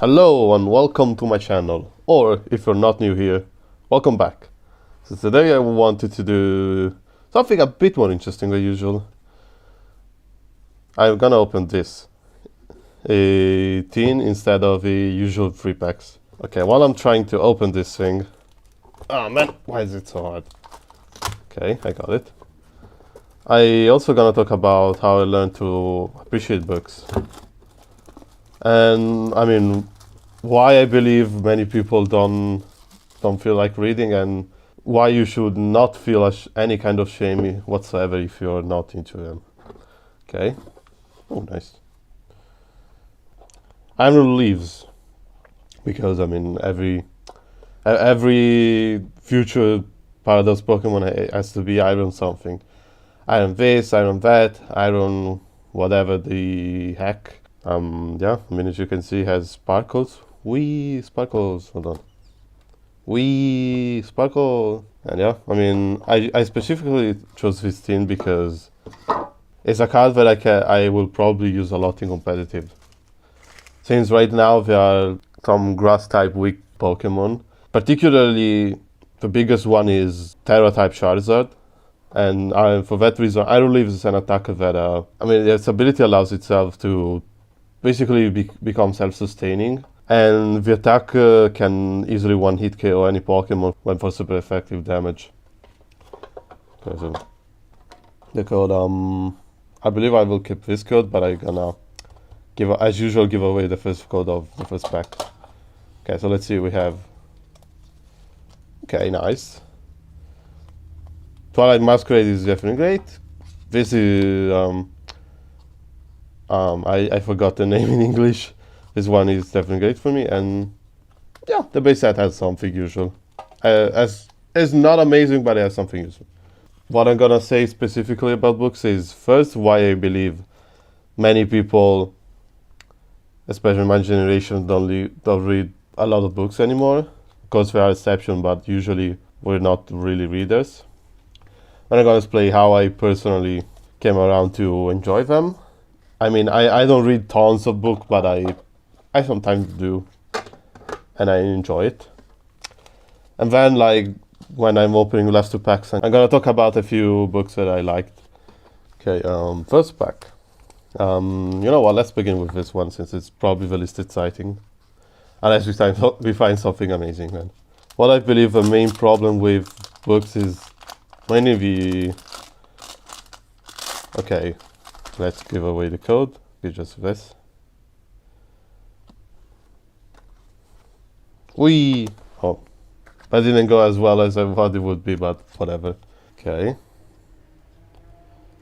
Hello and welcome to my channel, or if you're not new here, welcome back. So today I wanted to do something a bit more interesting than usual. I'm gonna open this, a tin instead of a usual 3-packs. Okay, while I'm trying to open this thing, oh man, why is it so hard? Okay, I got it. I also gonna talk about how I learned to appreciate books. And I mean, why I believe many people don't feel like reading, and why you should not feel any kind of shame whatsoever if you're not into them. Okay. Oh, nice. Iron leaves, because I mean every future Paradox Pokemon has to be Iron something. Iron this, Iron that, Iron whatever the heck. Yeah, I mean, as you can see, has sparkles. Wee sparkles. Hold on. Wee sparkle. And yeah, I mean, I specifically chose this tin because it's a card that I will probably use a lot in competitive. Since right now there are some grass type weak Pokemon. Particularly, the biggest one is Terra type Charizard. And for that reason, Iron Leaves is an attacker that, I mean, its ability allows itself to basically become self-sustaining, and the attack can easily one-hit KO any Pokemon when for super effective damage. Okay, so the code, I believe I will keep this code, but I'm gonna as usual give away the first code of the first pack. Okay, so let's see, we have, okay, nice. Twilight Masquerade is definitely great. This is I forgot the name in English. This one is definitely great for me, and yeah, the base set has something useful. It's not amazing, but it has something useful. What I'm gonna say specifically about books is, first, why I believe many people, especially my generation, don't read a lot of books anymore. Of course, there are exceptions, but usually we're not really readers. And I'm gonna explain how I personally came around to enjoy them. I mean, I don't read tons of books, but I sometimes do, and I enjoy it. And then, like, when I'm opening the last 2 packs, I'm gonna talk about a few books that I liked. Okay, first pack. You know what, let's begin with this one, since it's probably the least exciting. Unless we find something amazing, then. What I believe the main problem with books is mainly the... Okay. Let's give away the code. It's just this. Whee! Oh, that didn't go as well as I thought it would be, but whatever. Okay.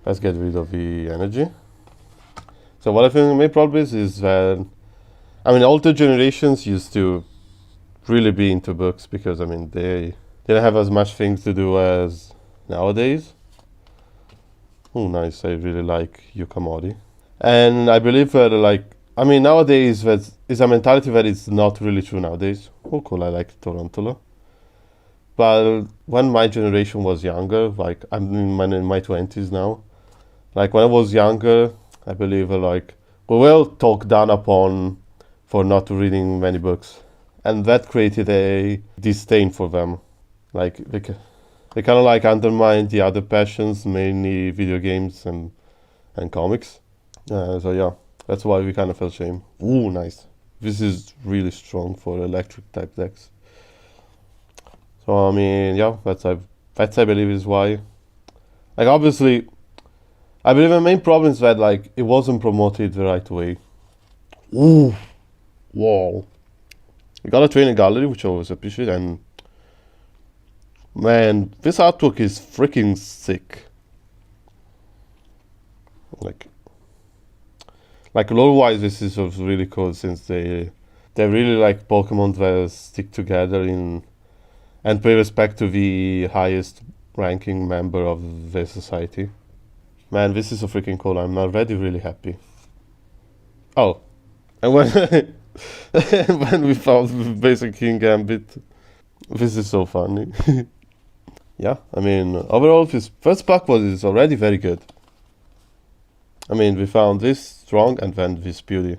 Let's get rid of the energy. So what I think the main problem is that, I mean, older generations used to really be into books because, I mean, they didn't have as much things to do as nowadays. Oh, nice. I really like Yukamori. And I believe that, like, I mean, nowadays, that is a mentality that is not really true nowadays. Oh, cool. I like Torontolo. But when my generation was younger, like, I'm in my 20s now. Like, when I was younger, I believe, like, we were talked down upon for not reading many books. And that created a disdain for them. Like, they kind of like undermine the other passions, mainly video games and comics. So yeah, that's why we kind of felt shame. Ooh, nice. This is really strong for electric type decks. So I mean, yeah, that's I believe is why. Like, obviously, I believe the main problem is that, like, it wasn't promoted the right way. Ooh, wow. We got a training gallery, which I always appreciate, and man, this artwork is freaking sick. Like lore-wise, this is really cool, since they really like Pokemon that stick together and pay respect to the highest ranking member of their society. Man, this is so freaking cool. I'm already really happy. Oh, and when when we found Basic King Gambit, this is so funny. Yeah, I mean, overall, this first pack is already very good. I mean, we found this strong and then this beauty.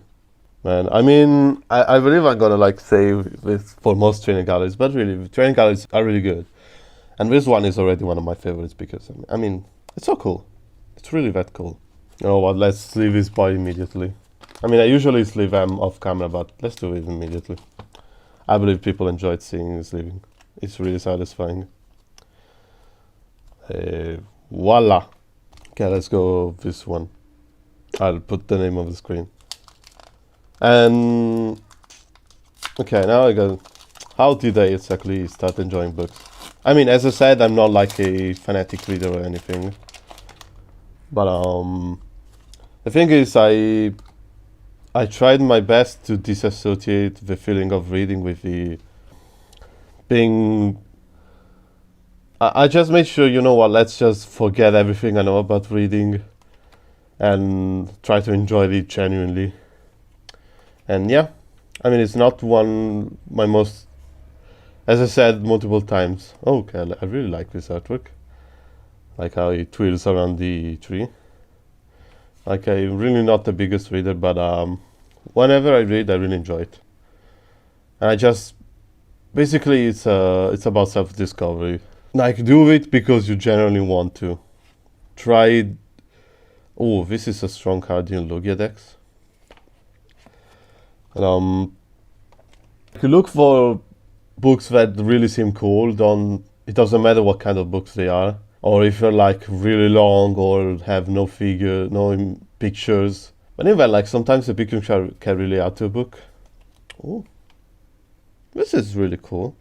Man, I mean, I believe I'm gonna like say this for most training galleries, but really, training galleries are really good. And this one is already one of my favorites because, I mean, it's so cool. It's really that cool. You know what, let's leave this boy immediately. I mean, I usually leave them off camera, but let's do it immediately. I believe people enjoyed seeing this leaving. It's really satisfying. Voila. Okay, let's go this one. I'll put the name on the screen. And okay, now I got. How did I exactly start enjoying books? I mean, as I said, I'm not like a fanatic reader or anything. But the thing is, I tried my best to disassociate the feeling of reading with the being. I just made sure, you know what, let's just forget everything I know about reading and try to enjoy it genuinely. And yeah, I mean, it's not my most, as I said multiple times. Oh, okay, I really like this artwork. Like how it twirls around the tree. Like, I'm really not the biggest reader, but whenever I read, I really enjoy it. And I just, basically, it's about self-discovery. Like, do it because you genuinely want to. Try. Oh, this is a strong card in Lugia decks. And, if you look for books that really seem cool, it doesn't matter what kind of books they are. Or if they're like really long or have no figure, no pictures. But even like sometimes the pictures can really add to a book. Oh, this is really cool.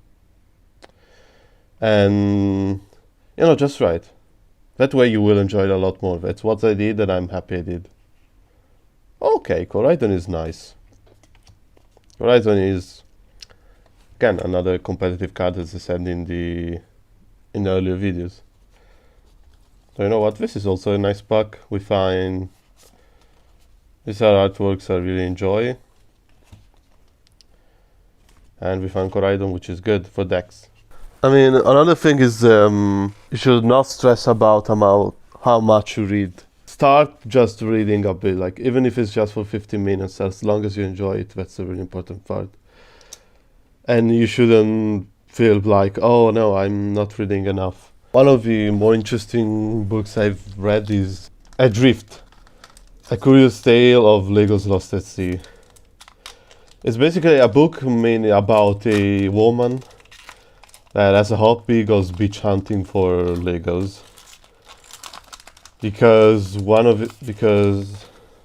And you know, just right. That way you will enjoy it a lot more. That's what I did, and I'm happy I did. Okay, Koraidon is nice. Koraidon is again another competitive card, as I said in the earlier videos. So you know what, this is also a nice pack. We find these are artworks I really enjoy. And we find Koraidon, which is good for decks. I mean, another thing is you should not stress about how much you read. Start just reading a bit, like even if it's just for 15 minutes, as long as you enjoy it, that's a really important part. And you shouldn't feel like, oh no, I'm not reading enough. One of the more interesting books I've read is Adrift, A Curious Tale of Legos Lost at Sea. It's basically a book mainly about a woman that as a hobby goes beach hunting for Legos. Because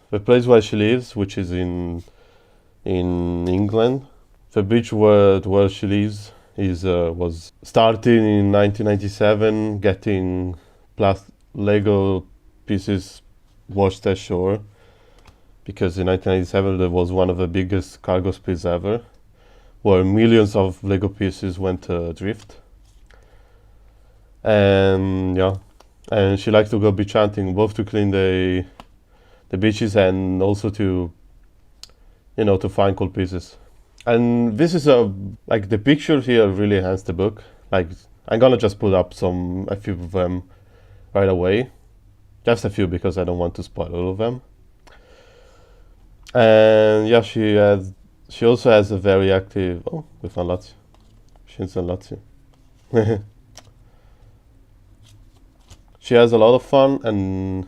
the place where she lives, which is in England, the beach where she lives was starting in 1997, getting Lego pieces washed ashore, because in 1997 there was one of the biggest cargo spills ever, where millions of Lego pieces went adrift. And yeah, and she likes to go beach hunting, both to clean the beaches and also to, you know, to find cool pieces. And this is like the picture here really enhanced the book. Like, I'm gonna just put up a few of them right away. Just a few, because I don't want to spoil all of them. And yeah, she also has a very active, oh, we found Lazio. She's in Lazio. She has a lot of fun,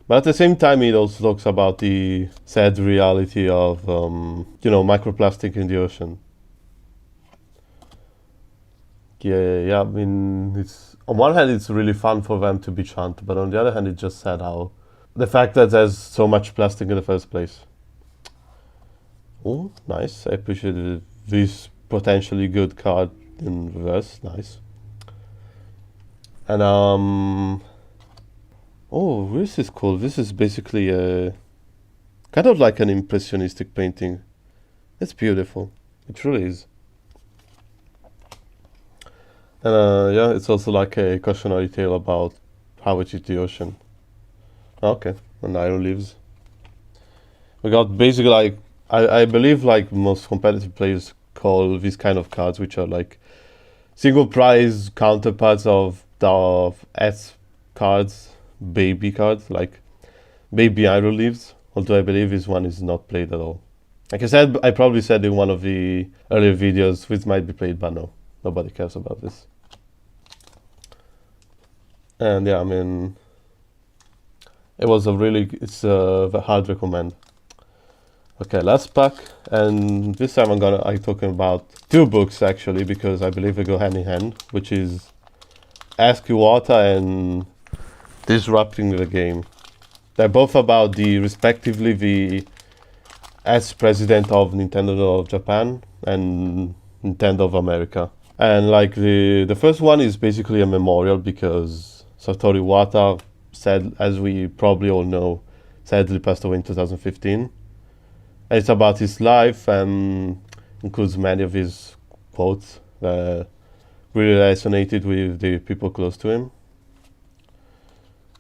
but at the same time it also talks about the sad reality of, you know, microplastic in the ocean. Yeah, I mean, it's on one hand it's really fun for them to beach hunt, but on the other hand it's just sad how the fact that there's so much plastic in the first place. Oh, nice. I appreciate this potentially good card in reverse. Nice. And oh, this is cool. This is basically a kind of like an impressionistic painting. It's beautiful. It really is. And yeah, it's also like a cautionary tale about how it is the ocean. Okay, and iron leaves. We got basically like I believe like most competitive players call these kind of cards, which are like single prize counterparts of S cards, baby cards, like baby iron leaves. Although I believe this one is not played at all. Like I said, I probably said in one of the earlier videos, which might be played, but no, nobody cares about this. And yeah, I mean, it was it's a hard recommend. Okay, last pack, and this time I'm talking about two books actually, because I believe they go hand in hand, which is Ask Iwata and Disrupting the Game. They're both about respectively the ex-president of Nintendo of Japan and Nintendo of America. And like the first one is basically a memorial because Satoru Iwata said, as we probably all know, sadly passed away in 2015. And it's about his life and includes many of his quotes that really resonated with the people close to him.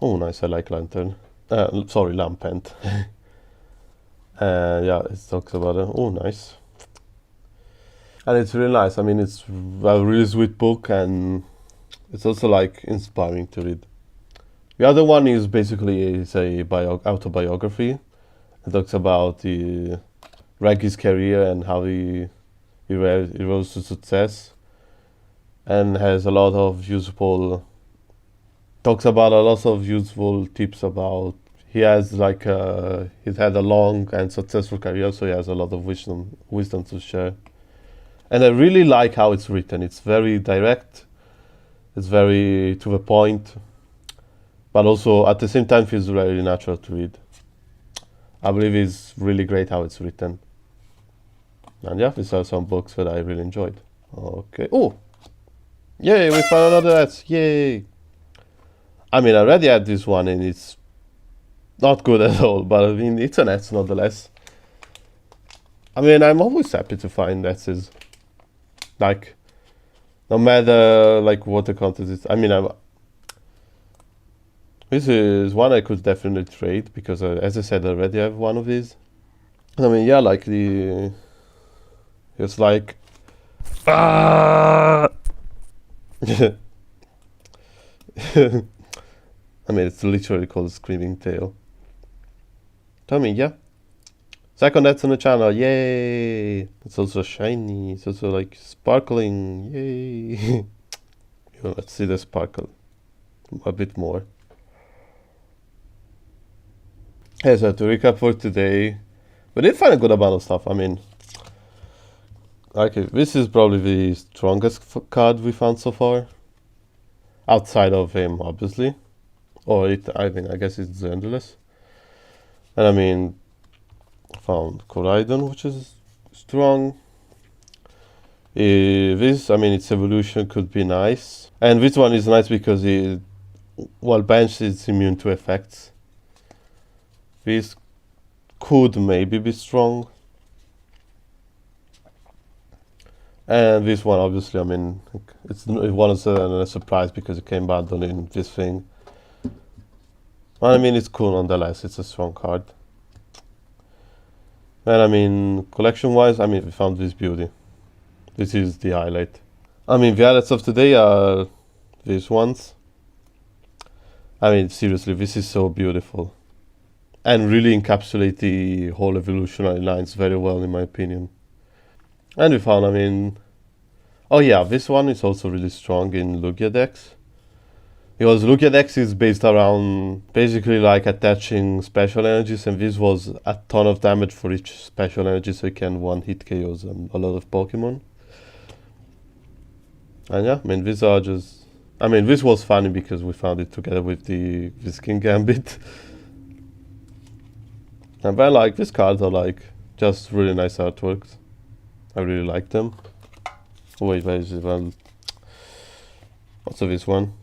Oh, nice! I like lantern. Sorry, lampent. Yeah, it talks about it. Oh, nice. And it's really nice. I mean, it's a really sweet book, and it's also like inspiring to read. The other one is basically autobiography. It talks about Reggie's career and how he rose to success, and has a lot of useful. Talks about a lot of useful tips about. He has he's had a long and successful career, so he has a lot of wisdom to share. And I really like how it's written. It's very direct. It's very to the point, but also at the same time feels very natural to read. I believe it's really great how it's written. And yeah, these are some books that I really enjoyed. Okay. Oh, yay! We found another ads. Yay! I mean, I already had this one, and it's not good at all. But I mean, it's an ads nonetheless. I mean, I'm always happy to find ads. Like, no matter like what the content is. I mean, this is one I could definitely trade because, as I said, I already have one of these. I mean, yeah, like it's like, I mean, it's literally called Screaming Tail. Tell me, yeah. Second that's on the channel, yay! It's also shiny, it's also like sparkling, yay! Let's see the sparkle a bit more. Yeah, so to recap for today, we did find a good amount of stuff. I mean, okay, this is probably the strongest card we found so far. Outside of him, obviously. Or I guess it's Zenderless. And I mean, found Koraidon, which is strong. Its evolution could be nice. And this one is nice because while benched, it's immune to effects. This could maybe be strong. And this one, obviously, I mean, it was a surprise because it came bundled in this thing. I mean, it's cool nonetheless. It's a strong card. And I mean, collection-wise, I mean, we found this beauty. This is the highlight. I mean, the highlights of today are these ones. I mean, seriously, this is so beautiful. And really encapsulate the whole evolutionary lines very well, in my opinion. And we found, I mean... Oh yeah, this one is also really strong in Lugia decks. Because Lugia decks is based around basically like attaching special energies, and this was a ton of damage for each special energy, so you can one-hit KOs a lot of Pokemon. And yeah, I mean, these are just... I mean, this was funny because we found it together with the Skin Gambit. And then, like, these cards are, like, just really nice artworks. I really like them. Oh, wait, where is it? Well, also this one.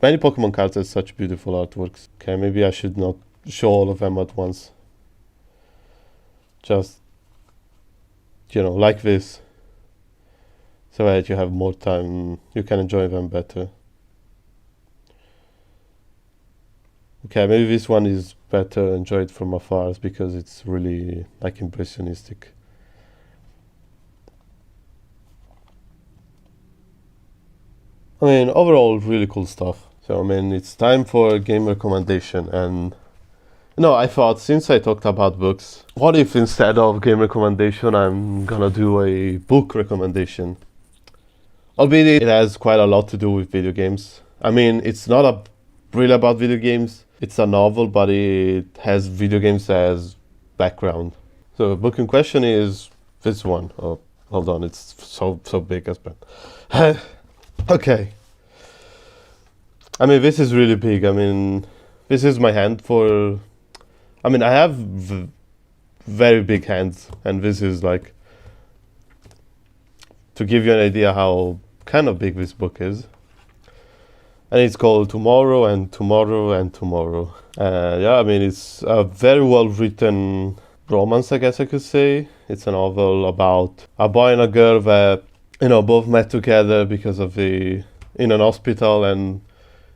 Many Pokemon cards have such beautiful artworks. Okay, maybe I should not show all of them at once. Just, you know, like this. So that you have more time, you can enjoy them better. Okay, maybe this one is better enjoyed from afar because it's really like impressionistic. I mean, overall, really cool stuff. So, I mean, it's time for a game recommendation, and No, I thought since I talked about books, what if instead of game recommendation, I'm gonna do a book recommendation? Albeit it has quite a lot to do with video games. I mean, it's not really about video games. It's a novel, but it has video games as background. So the book in question is this one. Oh, hold on, it's so big as pen. Okay. I mean, this is really big. I mean, this is my hand for. I mean, I have very big hands, and this is like to give you an idea how kind of big this book is. And it's called Tomorrow and Tomorrow and Tomorrow. Yeah, I mean, it's a very well written romance, I guess I could say. It's a novel about a boy and a girl that, both met together because of in an hospital and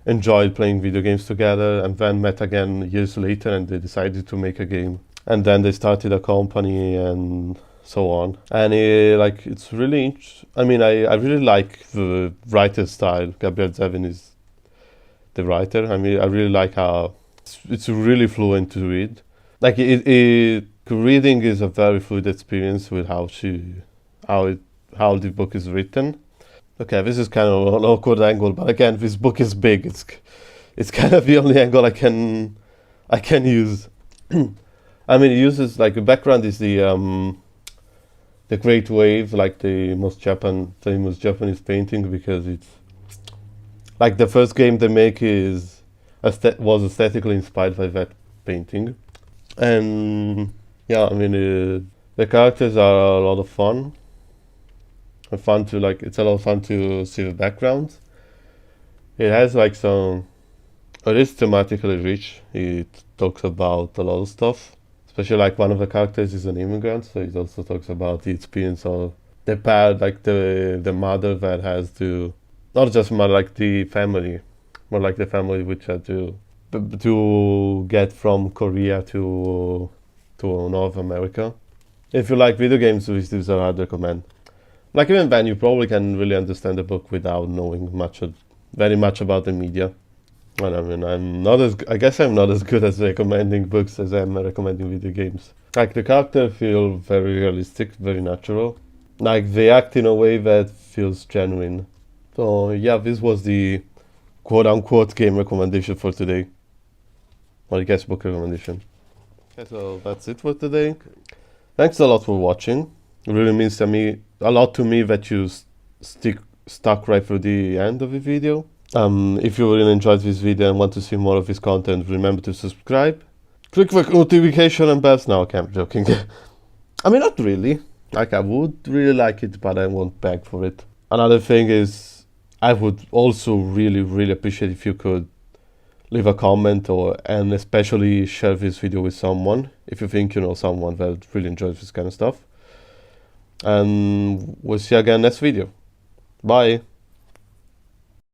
enjoyed playing video games together, and then met again years later and they decided to make a game. And then they started a company and so on. And it's really I mean, I really like the writer's style. Gabriel Zevin is the writer. I mean, I really like how it's really fluent to read. Like reading is a very fluid experience with how the book is written. Okay, this is kind of an awkward angle, but again, this book is big. It's kind of the only angle I can use. I mean, it uses the background is the Great Wave, like the most famous Japanese painting, because it's like the first game they make was aesthetically inspired by that painting. And yeah, I mean, the characters are a lot of fun. It's a lot of fun to see the background. It has it is thematically rich. It talks about a lot of stuff. Especially one of the characters is an immigrant, so it also talks about the experience of the parent, the mother that has to, not just mother, the family, more like the family which had to get from Korea to North America. If you like video games, these I'd recommend. Even then, you probably can really understand the book without knowing very much about the media. And I mean, I guess I'm not as good at recommending books as I am recommending video games. The characters feel very realistic, very natural. They act in a way that feels genuine. So yeah, this was the quote-unquote game recommendation for today. Or I guess book recommendation. Okay, so that's it for today. Thanks a lot for watching. It really means a lot to me that you stuck right through the end of the video. If you really enjoyed this video and want to see more of this content, remember to subscribe. Click the notification and bells. No, okay, I'm joking. I mean, not really. I would really like it, but I won't beg for it. Another thing is, I would also really, really appreciate if you could leave a comment and especially share this video with someone if you think someone that really enjoys this kind of stuff. And we'll see you again next video. Bye.